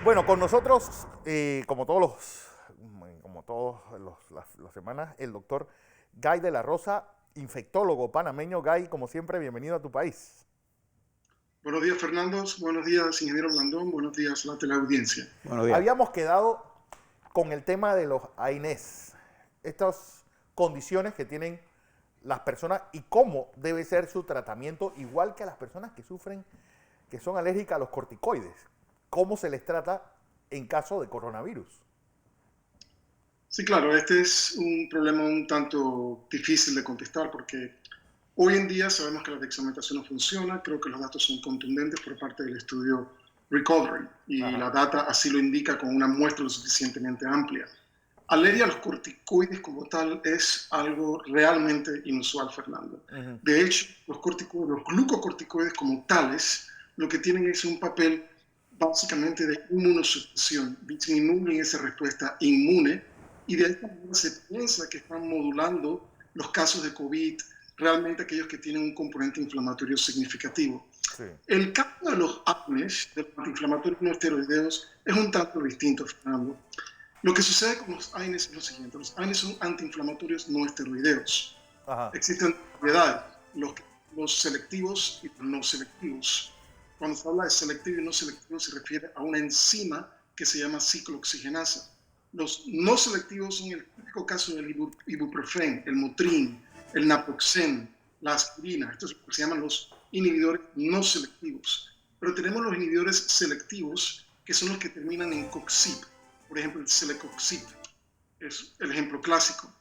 Bueno, con nosotros, como todas las semanas, el doctor Guy de la Rosa, infectólogo panameño. Guy, como siempre, bienvenido a tu país. Buenos días, Fernando. Buenos días, ingeniero Blandón. Buenos días, la teleaudiencia. Buenos días. Habíamos quedado con el tema de los AINES, estas condiciones que tienen las personas y cómo debe ser su tratamiento, igual que a las personas que sufren, que son alérgicas a los corticoides. ¿Cómo se les trata en caso de coronavirus? Sí, claro, este es un problema un tanto difícil de contestar porque hoy en día sabemos que la dexametasona no funciona. Creo que los datos son contundentes por parte del estudio Recovery y Ajá. la data así lo indica con una muestra lo suficientemente amplia. Alergia a los corticoides como tal es algo realmente inusual, Fernando. Uh-huh. De hecho, los glucocorticoides como tales, lo que tienen es un papel básicamente de inmunosupresión, disminuyen esa respuesta inmune y de esta manera se piensa que están modulando los casos de COVID, realmente aquellos que tienen un componente inflamatorio significativo. Sí. El caso de los ANES, de los antiinflamatorios no esteroideos, es un tanto distinto, Fernando. Lo que sucede con los AINES es lo siguiente: los AINES son antiinflamatorios no esteroideos. Ajá. Existen propiedades, los selectivos y los no selectivos. Cuando se habla de selectivo y no selectivo se refiere a una enzima que se llama ciclooxigenasa. Los no selectivos son el típico caso del ibuprofen, el Motrin, el naproxen, la aspirina. Estos se llaman los inhibidores no selectivos. Pero tenemos los inhibidores selectivos, que son los que terminan en coxib. Por ejemplo, el celecoxib es el ejemplo clásico.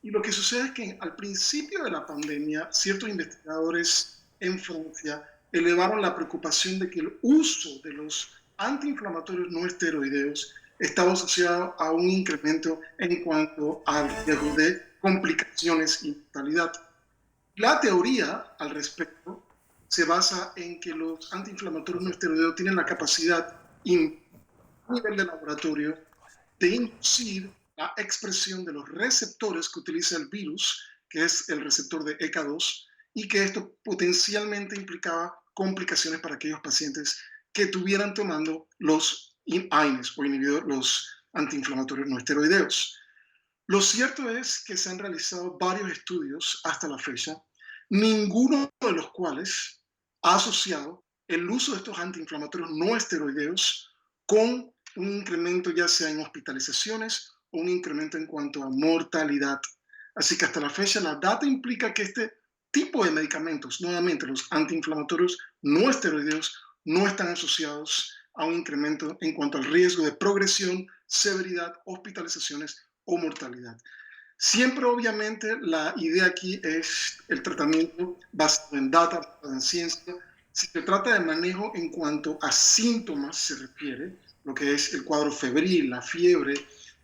Y lo que sucede es que al principio de la pandemia, ciertos investigadores en Francia elevaron la preocupación de que el uso de los antiinflamatorios no esteroideos estaba asociado a un incremento en cuanto al riesgo de complicaciones y mortalidad. La teoría al respecto se basa en que los antiinflamatorios no esteroideos tienen la capacidad a nivel de laboratorio de inducir la expresión de los receptores que utiliza el virus, que es el receptor de ECA2, y que esto potencialmente implicaba complicaciones para aquellos pacientes que estuvieran tomando los AINES o inhibidores, los antiinflamatorios no esteroideos. Lo cierto es que se han realizado varios estudios hasta la fecha, ninguno de los cuales ha asociado el uso de estos antiinflamatorios no esteroideos con un incremento ya sea en hospitalizaciones o un incremento en cuanto a mortalidad. Así que hasta la fecha la data implica que este tipo de medicamentos, nuevamente los antiinflamatorios no esteroideos, no están asociados a un incremento en cuanto al riesgo de progresión, severidad, hospitalizaciones o mortalidad. Siempre, obviamente, la idea aquí es el tratamiento basado en data, basado en ciencia. Si se trata de manejo en cuanto a síntomas se refiere, lo que es el cuadro febril, la fiebre,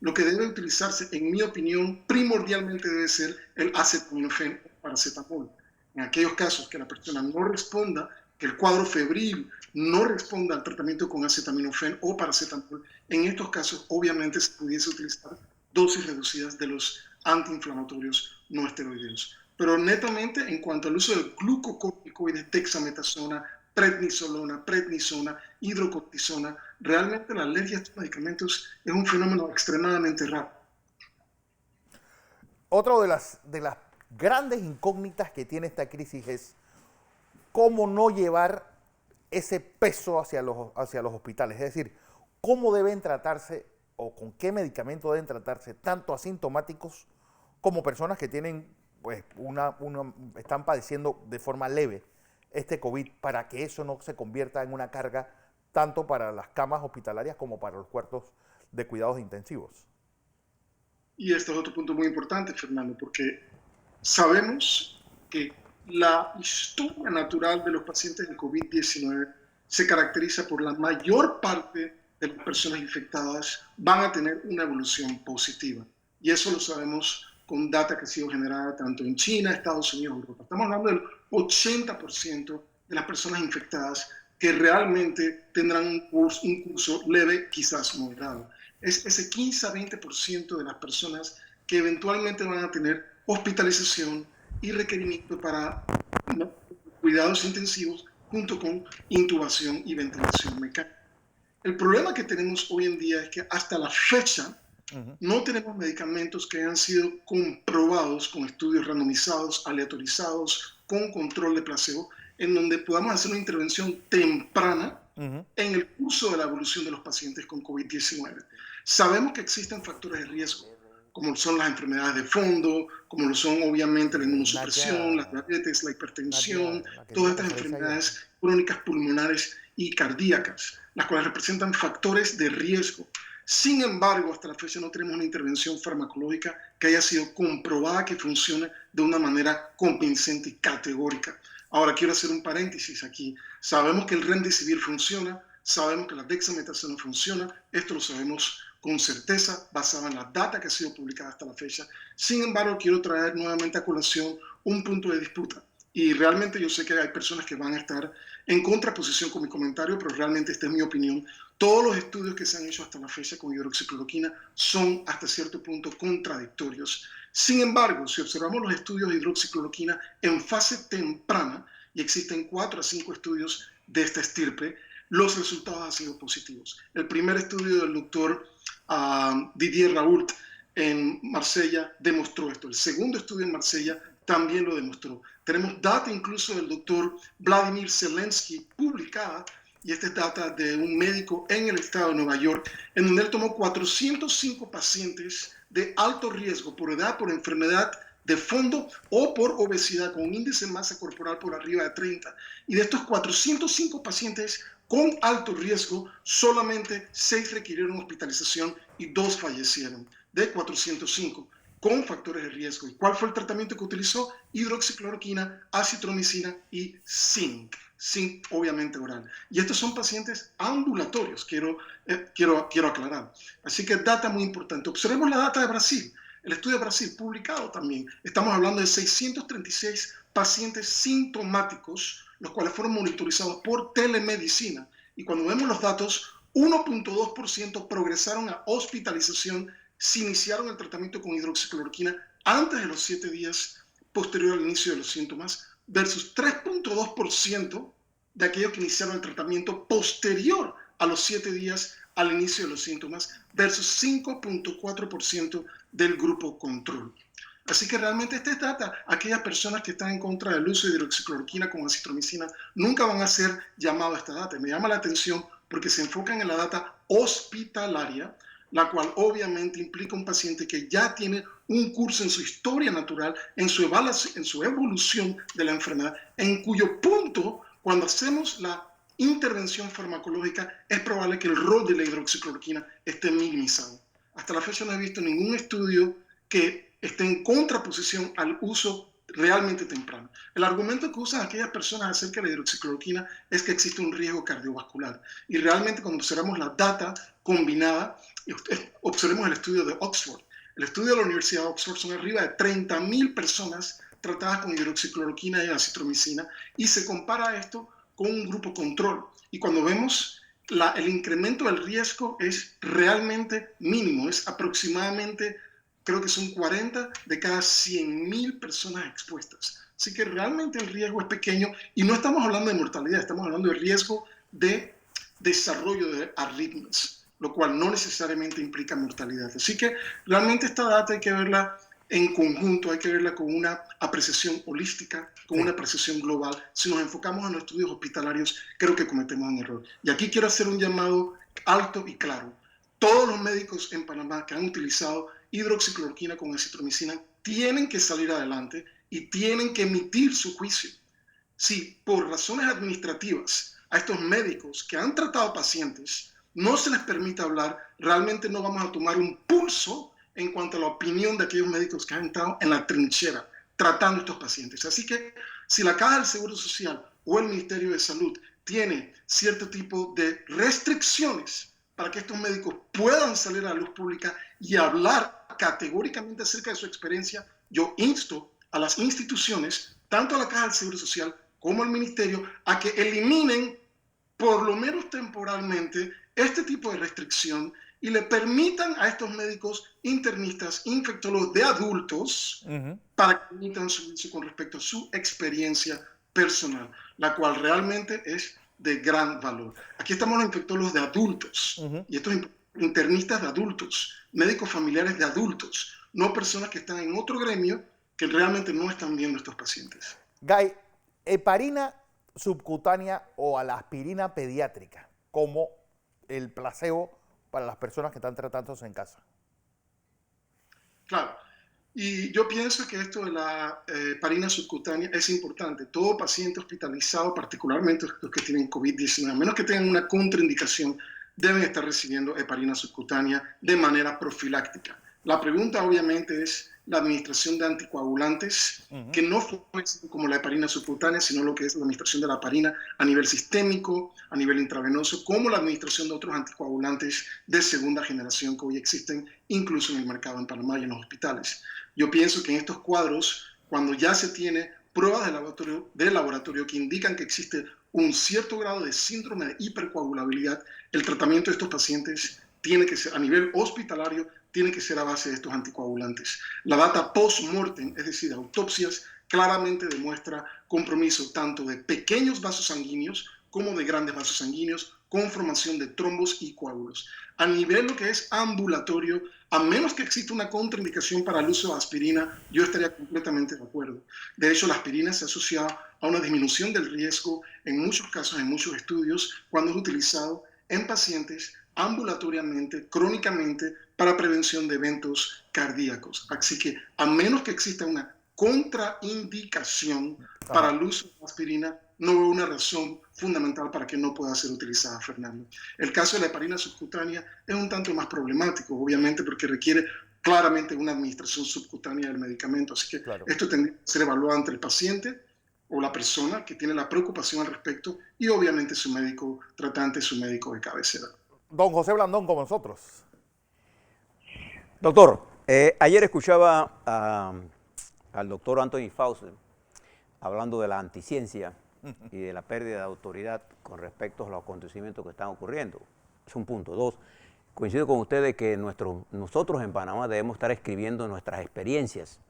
lo que debe utilizarse, en mi opinión, primordialmente debe ser el acetaminofén o paracetamol. En aquellos casos que la persona no responda, que el cuadro febril no responda al tratamiento con acetaminofén o paracetamol, en estos casos obviamente se pudiese utilizar dosis reducidas de los antiinflamatorios no esteroideos. Pero netamente en cuanto al uso del glucocorticoides, dexametasona, prednisolona, prednisona, hidrocortisona, realmente la alergia a estos medicamentos es un fenómeno extremadamente raro. Otra de las grandes incógnitas que tiene esta crisis es cómo no llevar ese peso hacia los hospitales. Es decir, cómo deben tratarse o con qué medicamento deben tratarse tanto asintomáticos como personas que tienen, pues, están padeciendo de forma leve este COVID, para que eso no se convierta en una carga tanto para las camas hospitalarias como para los cuartos de cuidados intensivos. Y este es otro punto muy importante, Fernando, porque sabemos que la historia natural de los pacientes de COVID-19 se caracteriza por la mayor parte de las personas infectadas van a tener una evolución positiva. Y eso lo sabemos con data que ha sido generada tanto en China, Estados Unidos, Europa. Estamos hablando del 80% de las personas infectadas que realmente tendrán un curso leve, quizás moderado. Es ese 15 a 20% de las personas que eventualmente van a tener hospitalización y requerimiento para cuidados intensivos junto con intubación y ventilación mecánica. El problema que tenemos hoy en día es que hasta la fecha Ujú. no tenemos medicamentos que hayan sido comprobados con estudios randomizados, aleatorizados, con control de placebo, en donde podamos hacer una intervención temprana Ujú. en el curso de la evolución de los pacientes con COVID-19. Sabemos que existen factores de riesgo, como son las enfermedades de fondo, como lo son obviamente la inmunosupresión, Nadia, la diabetes, la Nadia, hipertensión, la que todas tiene estas conferencia ayer. enfermedades crónicas pulmonares y cardíacas, las cuales representan factores de riesgo. Sin embargo, hasta la fecha no tenemos una intervención farmacológica que haya sido comprobada que funcione de una manera convincente y categórica. Ahora quiero hacer un paréntesis aquí. Sabemos que el Remdesivir funciona, sabemos que la dexametasona funciona, esto lo sabemos con certeza basada en la data que ha sido publicada hasta la fecha. Sin embargo, quiero traer nuevamente a colación un punto de disputa. Y realmente yo sé que hay personas que van a estar en contraposición con mi comentario, pero realmente esta es mi opinión. Todos los estudios que se han hecho hasta la fecha con hidroxicloroquina son hasta cierto punto contradictorios. Sin embargo, si observamos los estudios de hidroxicloroquina en fase temprana, y existen 4 a 5 estudios de esta estirpe, los resultados han sido positivos. El primer estudio del doctor Didier Raoult en Marsella demostró esto. El segundo estudio en Marsella también lo demostró. Tenemos data incluso del doctor Vladimir Zelensky publicada, y esta es data de un médico en el estado de Nueva York, en donde él tomó 405 pacientes de alto riesgo por edad, por enfermedad de fondo o por obesidad con un índice de masa corporal por arriba de 30. Y de estos 405 pacientes con alto riesgo, solamente 6 requirieron hospitalización y 2 fallecieron, de 405 con factores de riesgo. ¿Y cuál fue el tratamiento que utilizó? Hidroxicloroquina, acitromicina y zinc. Zinc obviamente oral. Y estos son pacientes ambulatorios, quiero aclarar. Así que data muy importante. Observemos la data de Brasil. El estudio de Brasil, publicado también. Estamos hablando de 636 pacientes sintomáticos, los cuales fueron monitorizados por telemedicina. Y cuando vemos los datos, 1.2% progresaron a hospitalización si iniciaron el tratamiento con hidroxicloroquina antes de los 7 días posterior al inicio de los síntomas, versus 3.2% de aquellos que iniciaron el tratamiento posterior a los 7 días al inicio de los síntomas, versus 5.4% del grupo control. Así que realmente esta es data. Aquellas personas que están en contra del uso de hidroxicloroquina con acitromicina nunca van a ser llamadas a esta data. Me llama la atención porque se enfocan en la data hospitalaria, la cual obviamente implica un paciente que ya tiene un curso en su historia natural, en su evolución de la enfermedad, en cuyo punto, cuando hacemos la intervención farmacológica, es probable que el rol de la hidroxicloroquina esté minimizado. Hasta la fecha no he visto ningún estudio que esté en contraposición al uso realmente temprano. El argumento que usan aquellas personas acerca de la hidroxicloroquina es que existe un riesgo cardiovascular. Y realmente cuando observamos la data combinada, observemos el estudio de Oxford. El estudio de la Universidad de Oxford son arriba de 30.000 personas tratadas con hidroxicloroquina y acitromicina, y se compara esto con un grupo control. Y cuando vemos el incremento del riesgo es realmente mínimo, es aproximadamente, creo que son 40 de cada 100.000 personas expuestas. Así que realmente el riesgo es pequeño y no estamos hablando de mortalidad, estamos hablando de riesgo de desarrollo de arritmias, lo cual no necesariamente implica mortalidad. Así que realmente esta data hay que verla en conjunto, hay que verla con una apreciación holística, con Sí. una apreciación global. Si nos enfocamos en los estudios hospitalarios, creo que cometemos un error. Y aquí quiero hacer un llamado alto y claro. Todos los médicos en Panamá que han utilizado hidroxicloroquina con acitromicina tienen que salir adelante y tienen que emitir su juicio. Si por razones administrativas a estos médicos que han tratado pacientes no se les permite hablar, realmente no vamos a tomar un pulso en cuanto a la opinión de aquellos médicos que han estado en la trinchera tratando a estos pacientes. Así que si la Caja del Seguro Social o el Ministerio de Salud tiene cierto tipo de restricciones para que estos médicos puedan salir a la luz pública y hablar categóricamente acerca de su experiencia, yo insto a las instituciones, tanto a la Caja del Seguro Social como al Ministerio, a que eliminen, por lo menos temporalmente, este tipo de restricción y le permitan a estos médicos internistas, infectólogos de adultos, para que emitan su juicio con respecto a su experiencia personal, la cual realmente es de gran valor. Aquí estamos los infectólogos de adultos, y estos internistas de adultos, médicos familiares de adultos, no personas que están en otro gremio que realmente no están viendo a estos pacientes. Guy, heparina subcutánea o a la aspirina pediátrica, como el placebo para las personas que están tratándose en casa. Claro. Y yo pienso que esto de la heparina subcutánea es importante. Todo paciente hospitalizado, particularmente los que tienen COVID-19, a menos que tengan una contraindicación, deben estar recibiendo heparina subcutánea de manera profiláctica. La pregunta obviamente es la administración de anticoagulantes, que no fue como la heparina subcutánea, sino lo que es la administración de la heparina a nivel sistémico, a nivel intravenoso, como la administración de otros anticoagulantes de segunda generación que hoy existen incluso en el mercado en Panamá y en los hospitales. Yo pienso que en estos cuadros, cuando ya se tiene pruebas de laboratorio que indican que existe un cierto grado de síndrome de hipercoagulabilidad, el tratamiento de estos pacientes tiene que ser a nivel hospitalario, tiene que ser a base de estos anticoagulantes. La data post-mortem, es decir, de autopsias, claramente demuestra compromiso tanto de pequeños vasos sanguíneos como de grandes vasos sanguíneos con formación de trombos y coágulos. A nivel lo que es ambulatorio, a menos que exista una contraindicación para el uso de aspirina, yo estaría completamente de acuerdo. De hecho, la aspirina se asocia a una disminución del riesgo en muchos casos, en muchos estudios, cuando es utilizado en pacientes ambulatoriamente, crónicamente, para prevención de eventos cardíacos. Así que, a menos que exista una contraindicación para el uso de aspirina, no veo una razón fundamental para que no pueda ser utilizada, Fernando. El caso de la heparina subcutánea es un tanto más problemático, obviamente, porque requiere claramente una administración subcutánea del medicamento. Así que esto tendría que ser evaluado entre el paciente o la persona que tiene la preocupación al respecto y obviamente su médico tratante, su médico de cabecera. Don José Blandón con nosotros. Doctor, ayer escuchaba al doctor Anthony Fauci hablando de la anticiencia y de la pérdida de autoridad con respecto a los acontecimientos que están ocurriendo. Es un punto. Dos, coincido con ustedes que nosotros en Panamá debemos estar escribiendo nuestras experiencias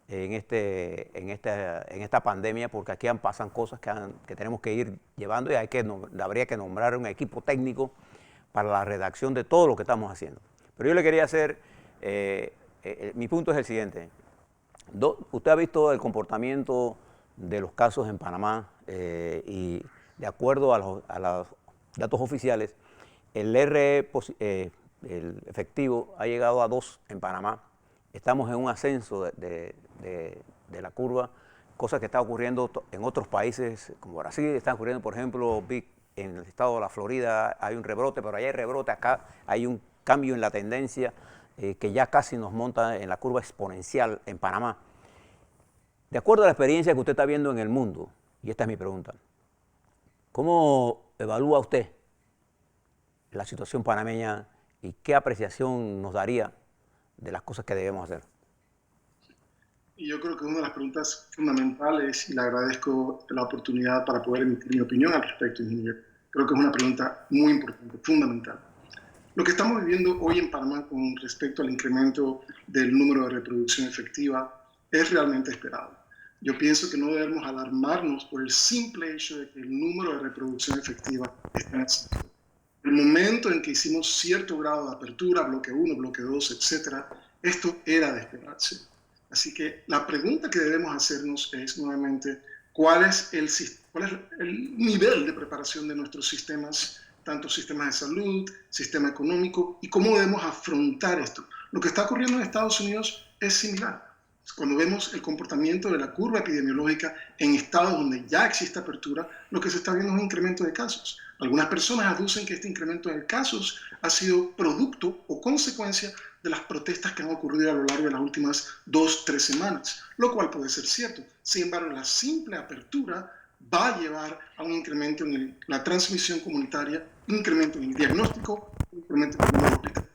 en esta pandemia, porque aquí pasan cosas que tenemos que ir llevando y habría que nombrar un equipo técnico para la redacción de todo lo que estamos haciendo. Pero yo le quería hacer, mi punto es el siguiente. Usted ha visto el comportamiento de los casos en Panamá y de acuerdo a los datos oficiales, el efectivo ha llegado a 2 en Panamá. Estamos en un ascenso de la curva, cosa que está ocurriendo en otros países como Brasil, está ocurriendo, por ejemplo, en el estado de la Florida hay un rebrote, pero allá hay rebrote, acá hay un cambio en la tendencia que ya casi nos monta en la curva exponencial en Panamá. De acuerdo a la experiencia que usted está viendo en el mundo, y esta es mi pregunta, ¿cómo evalúa usted la situación panameña y qué apreciación nos daría de las cosas que debemos hacer? Y yo creo que una de las preguntas fundamentales, y le agradezco la oportunidad para poder emitir mi opinión al respecto, ingeniero, creo que es una pregunta muy importante, fundamental. Lo que estamos viviendo hoy en Panamá con respecto al incremento del número de reproducción efectiva es realmente esperado. Yo pienso que no debemos alarmarnos por el simple hecho de que el número de reproducción efectiva está en ascenso. El momento en que hicimos cierto grado de apertura, bloque 1, bloque 2, etc., esto era de esperarse. Así que la pregunta que debemos hacernos es nuevamente cuál es el nivel de preparación de nuestros sistemas, tanto sistemas de salud, sistema económico, y cómo debemos afrontar esto. Lo que está ocurriendo en Estados Unidos es similar. Cuando vemos el comportamiento de la curva epidemiológica en estados donde ya existe apertura, lo que se está viendo es un incremento de casos. Algunas personas aducen que este incremento de casos ha sido producto o consecuencia de las protestas que han ocurrido a lo largo de las últimas 2-3 semanas, lo cual puede ser cierto. Sin embargo, la simple apertura va a llevar a un incremento en la transmisión comunitaria, incremento en el diagnóstico, incremento en el número de hospitales.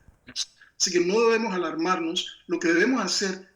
Así que no debemos alarmarnos. Lo que debemos hacer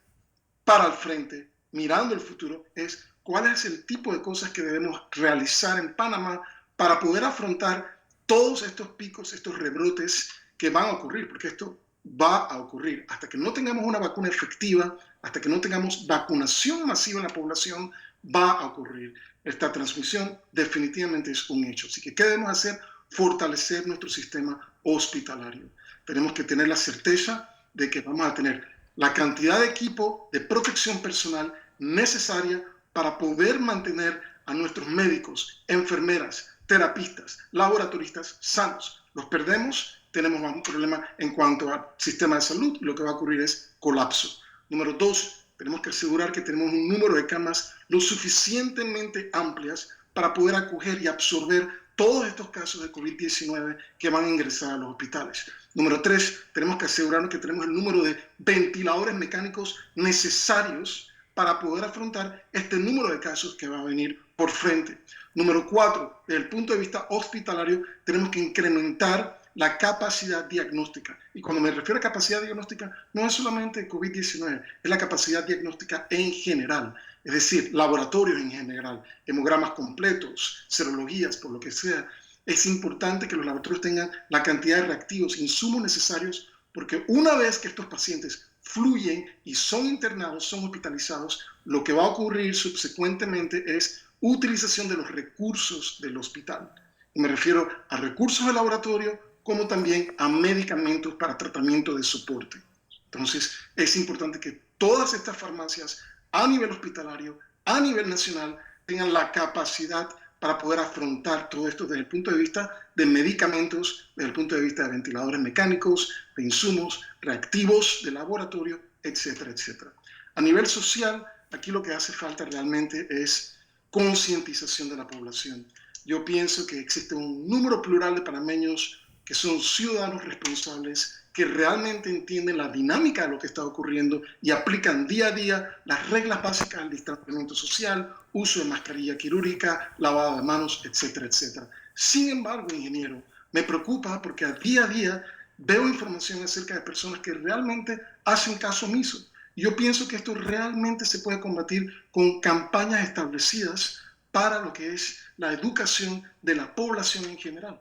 para el frente, mirando el futuro, es cuál es el tipo de cosas que debemos realizar en Panamá para poder afrontar todos estos picos, estos rebrotes que van a ocurrir, porque esto va a ocurrir. Hasta que no tengamos una vacuna efectiva, hasta que no tengamos vacunación masiva en la población, va a ocurrir. Esta transmisión definitivamente es un hecho. Así que, ¿qué debemos hacer? Fortalecer nuestro sistema hospitalario. Tenemos que tener la certeza de que vamos a tener la cantidad de equipo de protección personal necesaria para poder mantener a nuestros médicos, enfermeras, terapistas, laboratoristas sanos. Los perdemos, tenemos un problema en cuanto al sistema de salud, y lo que va a ocurrir es colapso. Número 2, tenemos que asegurar que tenemos un número de camas lo suficientemente amplias para poder acoger y absorber todos estos casos de COVID-19 que van a ingresar a los hospitales. Número 3, tenemos que asegurarnos que tenemos el número de ventiladores mecánicos necesarios para poder afrontar este número de casos que va a venir por frente. Número 4, desde el punto de vista hospitalario, tenemos que incrementar la capacidad diagnóstica. Y cuando me refiero a capacidad diagnóstica, no es solamente COVID-19, es la capacidad diagnóstica en general. Es decir, laboratorios en general, hemogramas completos, serologías, por lo que sea. Es importante que los laboratorios tengan la cantidad de reactivos, insumos necesarios, porque una vez que estos pacientes fluyen y son internados, son hospitalizados, lo que va a ocurrir subsecuentemente es utilización de los recursos del hospital. Y me refiero a recursos de laboratorio, como también a medicamentos para tratamiento de soporte. Entonces, es importante que todas estas farmacias a nivel hospitalario, a nivel nacional, tengan la capacidad para poder afrontar todo esto desde el punto de vista de medicamentos, desde el punto de vista de ventiladores mecánicos, de insumos, reactivos de laboratorio, etcétera, etcétera. A nivel social, aquí lo que hace falta realmente es concientización de la población. Yo pienso que existe un número plural de panameños que son ciudadanos responsables, que realmente entienden la dinámica de lo que está ocurriendo y aplican día a día las reglas básicas del distanciamiento social, uso de mascarilla quirúrgica, lavado de manos, etcétera, etcétera. Sin embargo, ingeniero, me preocupa porque a día veo información acerca de personas que realmente hacen caso omiso. Yo pienso que esto realmente se puede combatir con campañas establecidas para lo que es la educación de la población en general.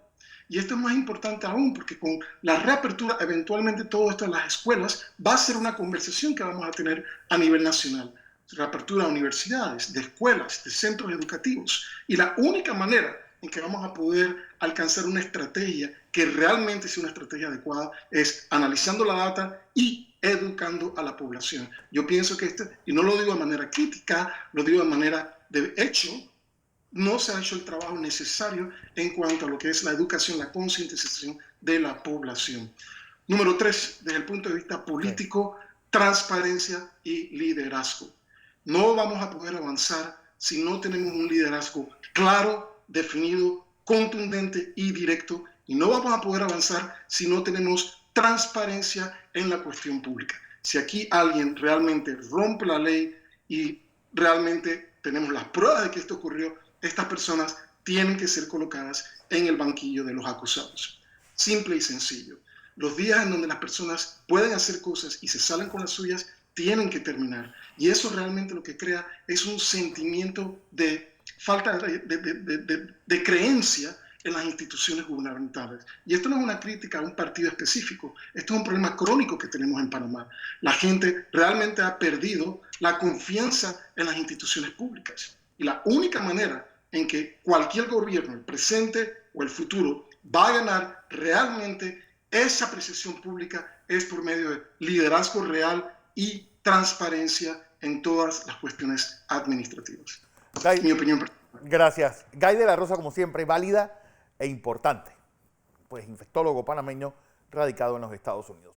Y esto es más importante aún porque con la reapertura, eventualmente todo esto en las escuelas va a ser una conversación que vamos a tener a nivel nacional. Reapertura de universidades, de escuelas, de centros educativos. Y la única manera en que vamos a poder alcanzar una estrategia que realmente sea una estrategia adecuada es analizando la data y educando a la población. Yo pienso que y no lo digo de manera crítica, lo digo de manera de hecho, no se ha hecho el trabajo necesario en cuanto a lo que es la educación, la concientización de la población. Número 3, desde el punto de vista político, transparencia y liderazgo. No vamos a poder avanzar si no tenemos un liderazgo claro, definido, contundente y directo, y no vamos a poder avanzar si no tenemos transparencia en la cuestión pública. Si aquí alguien realmente rompe la ley y realmente tenemos las pruebas de que esto ocurrió, estas personas tienen que ser colocadas en el banquillo de los acusados. Simple y sencillo. Los días en donde las personas pueden hacer cosas y se salen con las suyas tienen que terminar. Y eso realmente lo que crea es un sentimiento de falta de creencia en las instituciones gubernamentales. Y esto no es una crítica a un partido específico, esto es un problema crónico que tenemos en Panamá. La gente realmente ha perdido la confianza en las instituciones públicas. Y la única manera en que cualquier gobierno, el presente o el futuro, va a ganar realmente esa apreciación pública es por medio de liderazgo real y transparencia en todas las cuestiones administrativas. Guy, mi opinión personal. Gracias. Guy de la Rosa, como siempre, válida e importante. Pues infectólogo panameño radicado en los Estados Unidos.